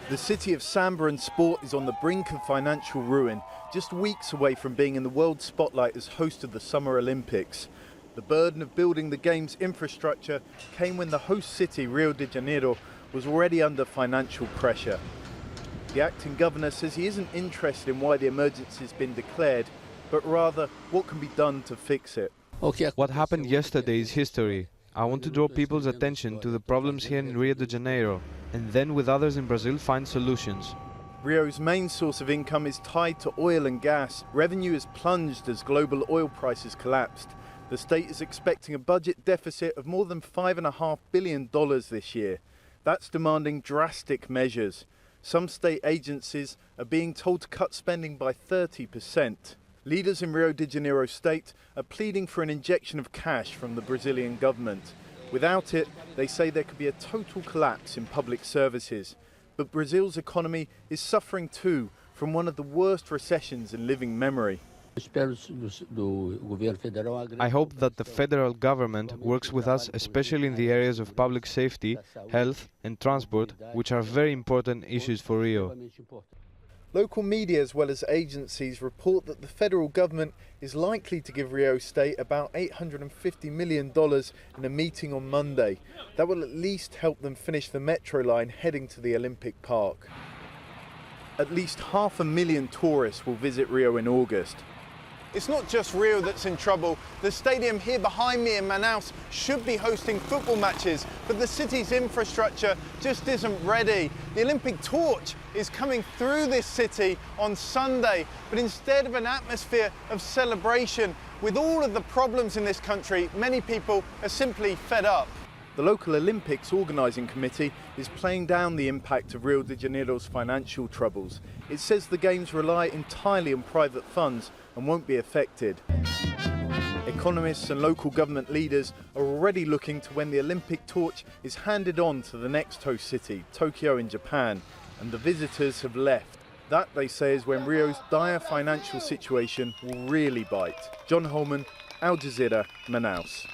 The city of samba and sport is on the brink of financial ruin, just weeks away from being in the world spotlight as host of the Summer Olympics. The burden of building the Games' infrastructure came when the host city, Rio de Janeiro, was already under financial pressure. The acting governor says he isn't interested in why the emergency has been declared, but rather what can be done to fix it. What happened yesterday is history. I want to draw people's attention to the problems here in Rio de Janeiro, and then with others in Brazil find solutions. Rio's main source of income is tied to oil and gas. Revenue has plunged as global oil prices collapsed. The state is expecting a budget deficit of more than $5.5 billion this year. That's demanding drastic measures. Some state agencies are being told to cut spending by 30%. Leaders in Rio de Janeiro state are pleading for an injection of cash from the Brazilian government. Without it, they say there could be a total collapse in public services. But Brazil's economy is suffering too from one of the worst recessions in living memory. I hope that the federal government works with us, especially in the areas of public safety, health and transport, which are very important issues for Rio. Local media as well as agencies report that the federal government is likely to give Rio State about $850 million in a meeting on Monday. That will at least help them finish the metro line heading to the Olympic Park. At least 500,000 tourists will visit Rio in August. It's not just Rio that's in trouble. The stadium here behind me in Manaus should be hosting football matches, but the city's infrastructure just isn't ready. The Olympic torch is coming through this city on Sunday, but instead of an atmosphere of celebration, with all of the problems in this country, many people are simply fed up. The local Olympics organising committee is playing down the impact of Rio de Janeiro's financial troubles. It says the Games rely entirely on private funds and won't be affected. Economists and local government leaders are already looking to when the Olympic torch is handed on to the next host city, Tokyo in Japan, and the visitors have left. That, they say, is when Rio's dire financial situation will really bite. Holman, Jazeera, Manaus.